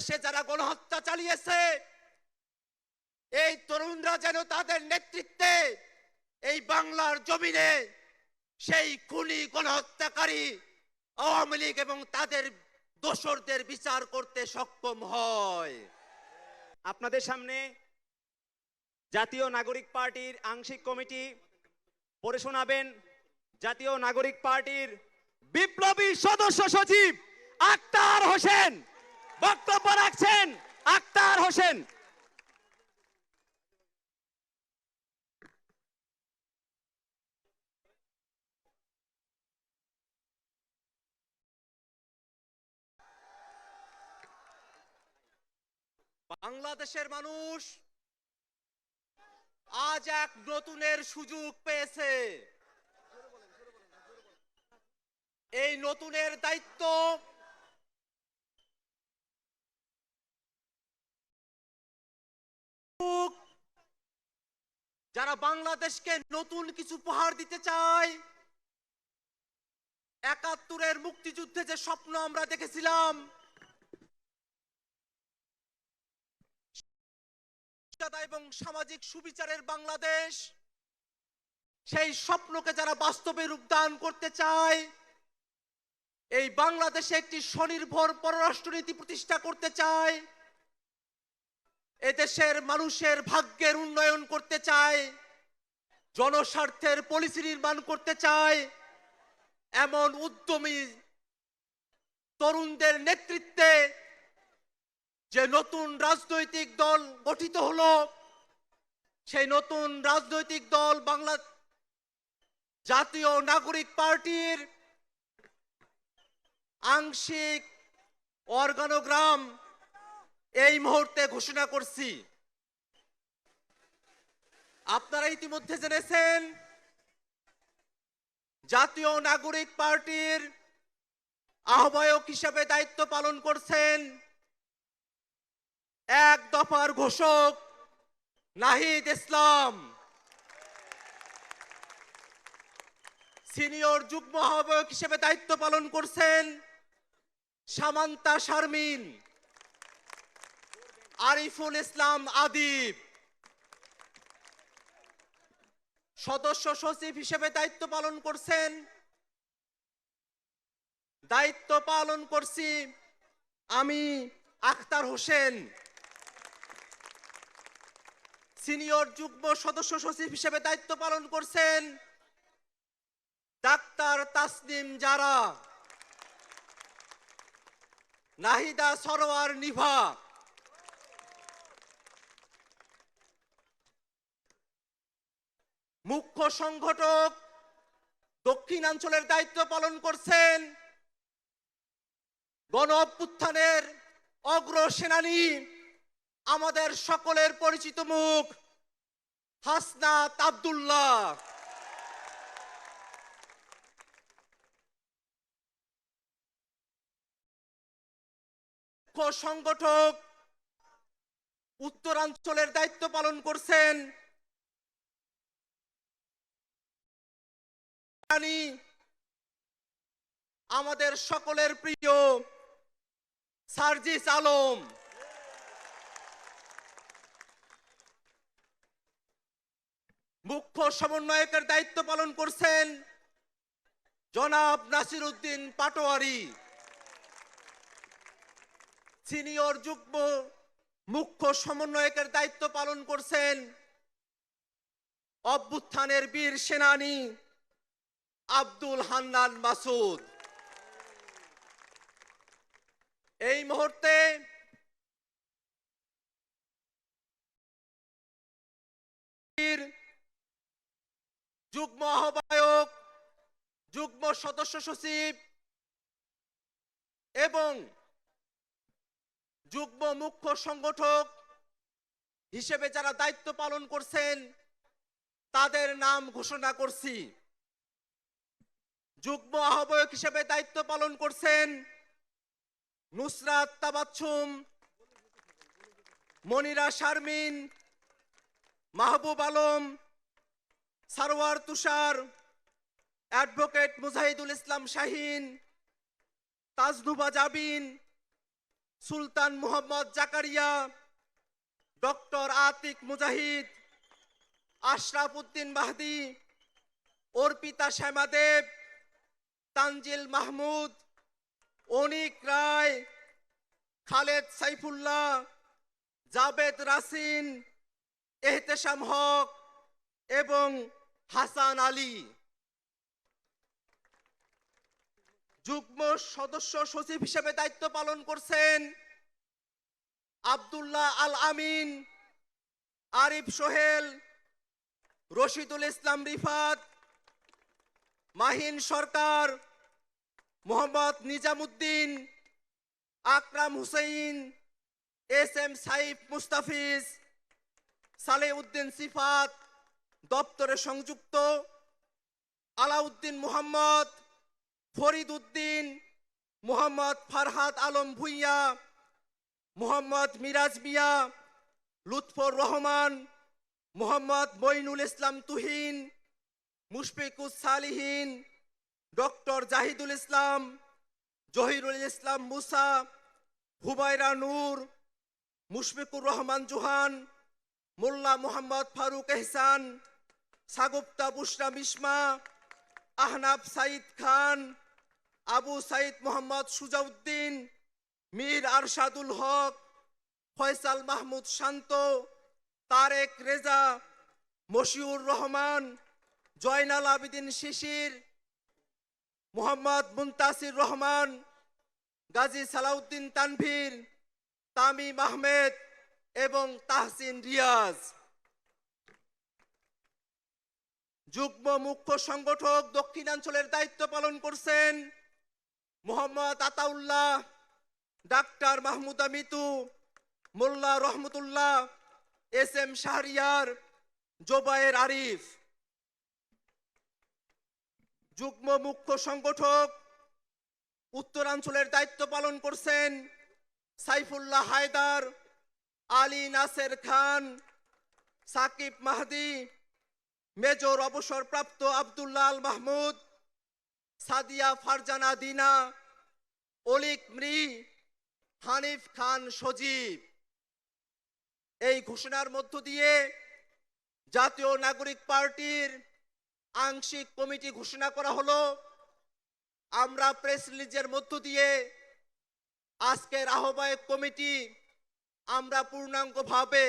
বাংলাদেশে যারা গণহত্যা চালিয়েছে, এই তরুণরা যেন তাদের নেতৃত্বে এই বাংলার জমিনে সেই খুনি গণহত্যাকারী আওয়ামী লীগ এবং তাদের দোসরদের বিচার করতে সক্ষম হয়। আপনাদের সামনে জাতীয় নাগরিক পার্টির আংশিক কমিটি পড়ে শোনাবেন জাতীয় নাগরিক পার্টির বিপ্লবী সদস্য সচিব আক্তার হোসেন। বক্তব্য রাখছেন আক্তার হোসেন। বাংলাদেশের মানুষ আজ এক নতুনের সুযোগ পেয়েছে। এই নতুনের দায়িত্ব যারা বাংলাদেশকে নতুন কিছু উপহার দিতে চায়। ৭১-এর মুক্তিযুদ্ধে যে স্বপ্ন আমরা দেখেছিলাম, এবং সামাজিক সুবিচারের বাংলাদেশ, সেই স্বপ্নকে যারা বাস্তবে রূপদান করতে চায়, এই বাংলাদেশে একটি স্বনির্ভর পররাষ্ট্রনীতি প্রতিষ্ঠা করতে চায়, এদেশের মানুষের ভাগ্যের উন্নয়ন করতে চায়, জনস্বার্থের পলিসি নির্মাণ করতে চায়, এমন উদ্যমী তরুণদের নেতৃত্বে যে নতুন রাজনৈতিক দল গঠিত হলো, সেই নতুন রাজনৈতিক দল বাংলা জাতীয় নাগরিক পার্টির আংশিক অর্গানোগ্রাম এই মুহূর্তে ঘোষণা করছি। আপনারা ইতিমধ্যে জেনেছেন, জাতীয় নাগরিক পার্টির আহ্বায়ক হিসেবে দায়িত্ব পালন করছেন এক দফার ঘোষক নাহিদ ইসলাম। সিনিয়র যুগ্ম আহ্বায়ক হিসেবে দায়িত্ব পালন করছেন সামান্তা শারমিন, আরিফুল ইসলাম আদিব। সদস্য সচিব হিসেবে দায়িত্ব পালন করছি আমি আক্তার হোসেন। সিনিয়র যুগ্ম সদস্য সচিব হিসেবে দায়িত্ব পালন করছেন ডাক্তার তাসনিম জারা, নাহিদা সরোয়ার নিভা। মুখ্য সংগঠক দক্ষিণাঞ্চলের দায়িত্ব পালন করছেন গণ অভ্যুত্থানের অগ্রসেনানী, আমাদের সকলের পরিচিত মুখ হাসনাত আব্দুল্লাহ। মুখ্য সংগঠক উত্তরাঞ্চলের দায়িত্ব পালন করছেন আমাদের সকলের প্রিয় সার্জিস আলম। মুখ্য সমন্বয়কের দায়িত্ব পালন করছেন জনাব নাসির উদ্দিন পাটোয়ারি। সিনিয়র যুগ্ম মুখ্য সমন্বয়কের দায়িত্ব পালন করছেন অভ্যুত্থানের বীর সেনানী আব্দুল হান্নান মাসুদ। এই মুহূর্তে যুগ্ম আহ্বায়ক, যুগ্ম সদস্য সচিব এবং যুগ্ম মুখ্য সংগঠক হিসেবে যারা দায়িত্ব পালন করছেন তাদের নাম ঘোষণা করছি। যুগ্ম আহ্বায়ক হিসেবে দায়িত্ব পালন করছেন নুসরাত তাবাচ্ছুম, মনিরা শারমিন, মাহবুব আলম, সারোয়ার তুষার, অ্যাডভোকেট মুজাহিদুল ইসলাম শাহিন, তাজনুবা জাবিন, সুলতান মোহাম্মদ জাকারিয়া, ডক্টর আতিক মুজাহিদ, আশরাফ উদ্দিন মাহদি, অর্পিতা শ্যামাদেব, তানজিল মাহমুদ, অনিক রায়, খালেদ সাইফুল্লাহ, জাবেদ রাসিন, এহতেশাম হক এবং হাসান আলী। যুগ্ম সদস্য সচিব হিসেবে দায়িত্ব পালন করছেন আব্দুল্লাহ আল আমিন, আরিফ সোহেল, রশিদুল ইসলাম রিফাত, মাহিন সরকার, মোহাম্মদ নিজামুদ্দিন, আকরাম হুসেইন, এস এম সাইফ মুস্তাফিজ, সালেউদ্দিন সিফাত, দপ্তরে সংযুক্ত আলাউদ্দিন মোহাম্মদ, ফরিদ উদ্দিন, মোহাম্মদ ফারহাদ আলম ভুইয়া, মোহাম্মদ মিরাজ মিয়া, লুৎফর রহমান, মোহাম্মদ মইনুল ইসলাম তুহিন, মুশফিকুস সালিহিন, ডক্টর জাহিদুল ইসলাম, জহিরুল ইসলাম মুসা, হুমায়রা নূর, মুশফিকুর রহমান জুহান, মোল্লা মোহাম্মদ ফারুক এহসান, সাগুপ্তা বুশরা মিসমা, আহনাব সাইদ খান, আবু সাইদ মোহাম্মদ সুজাউদ্দিন, মীর আরশাদুল হক, ফয়সাল মাহমুদ শান্ত, তারেক রেজা, মশিউর রহমান, জয়নাল আবিদিন শিশির, মোহাম্মদ মুনতাসির রহমান, গাজী সালাউদ্দিন তানভীর, তামিম আহমেদ এবং তাহসিন রিয়াজ। যুগ্ম মুখ্য সংগঠক দক্ষিণাঞ্চলের দায়িত্ব পালন করছেন মোহাম্মদ আতাউল্লাহ, ডাক্তার মাহমুদা মিতু, মোল্লা রহমতুল্লাহ, এস এম শাহরিয়ার, জোবায়ের আরিফ। যুগ্ম মুখ্য সংগঠক উত্তরাঞ্চলের দায়িত্ব পালন করছেন সাইফুল্লাহ হায়দার, আলী নাসের খান, সাকিব মাহদি, মেজর অবসরপ্রাপ্ত আব্দুল্লাহ আল মাহমুদ, সাদিয়া ফারজানা দিনা, অলিক মৃ, হানিফ খান সজীব। এই ঘোষণার মধ্য দিয়ে জাতীয় নাগরিক পার্টির আংশিক কমিটি ঘোষণা করা হলো। আমরা প্রেস রিলিজের মধ্য দিয়ে আজকের আহ্বায়ক কমিটি আমরা পূর্ণাঙ্গভাবে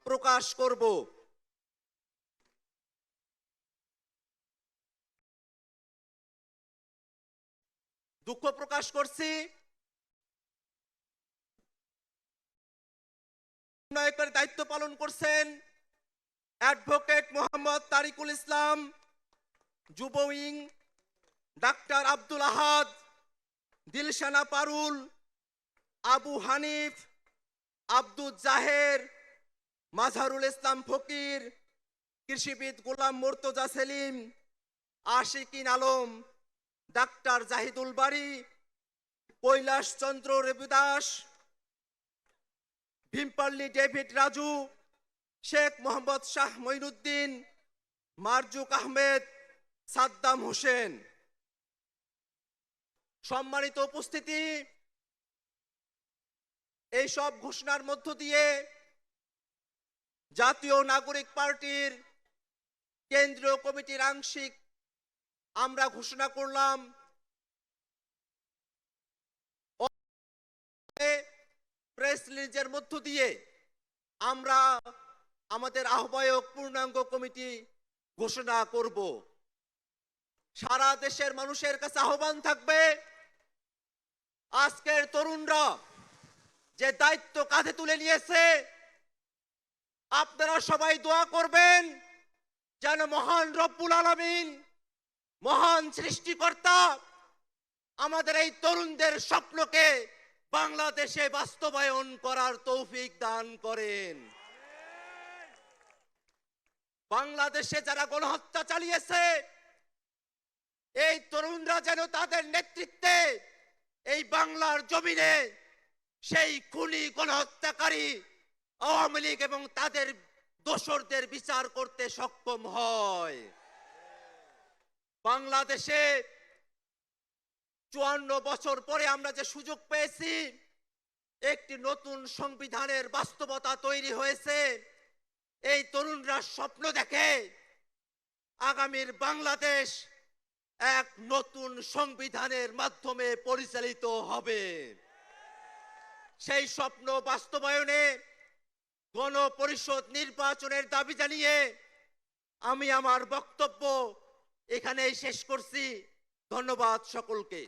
প্রকাশ করব। দুঃখ প্রকাশ করছি নায়কের দায়িত্ব পালন করছেন অ্যাডভোকেট মোহাম্মদ তারিকুল ইসলাম, যুব উইং ডাক্তার আব্দুল আহাদ, দিলশানা পারুল, আবু হানিফ, আব্দুল জাহের, মাজহারুল ইসলাম ফকির, কৃষিবিদ গোলাম মুর্তজা সেলিম, আশিকিন আলম, ডাক্তার জাহিদুল বারী, কৈলাস চন্দ্র রবিদাস, ভীমপল্লী ডেভিড রাজু, শেখ মোহাম্মদ শাহ মঈনুদ্দিন, মারজুক আহমেদ, সাদ্দাম হোসেন। সম্মানিত উপস্থিতি, এই সব ঘোষণার মধ্য দিয়ে জাতীয় নাগরিক পার্টির কেন্দ্রীয় কমিটির আংশিক আমরা ঘোষণা করলাম। প্রেস রিলিজের মধ্য দিয়ে আমরা আমাদের আহ্বায়ক পূর্ণাঙ্গ কমিটি ঘোষণা করব। সারা দেশের মানুষের কাছে আহ্বান থাকবে, আজকের তরুণরা যে দায়িত্ব কাঁধে তুলে নিয়েছে, আপনারা সবাই দোয়া করবেন যেন মহান রব্বুল আলামিন, মহান সৃষ্টিকর্তা আমাদের এই তরুণদের স্বপ্নকে বাংলাদেশে বাস্তবায়ন করার তৌফিক দান করেন। বাংলাদেশে যারা গণহত্যা চালিয়েছে, এই তরুণরা যেন তাদের নেতৃত্বে এই বাংলার জমিনে সেই খুনি গণহত্যাকারী আওয়ামী লীগ এবং তাদের দোসরদের বিচার করতে সক্ষম হয়। বাংলাদেশে 54 বছর পরে আমরা যে সুযোগ পেয়েছি, একটি নতুন সংবিধানের বাস্তবতা তৈরি হয়েছে। এই তরুণরা স্বপ্ন দেখে আগামীর বাংলাদেশ এক নতুন সংবিধানের মাধ্যমে পরিচালিত হবে। সেই স্বপ্ন বাস্তবায়নে গণপরিষদ নির্বাচনের দাবি জানিয়ে আমি আমার বক্তব্য এখানেই শেষ করছি। ধন্যবাদ সকলকে।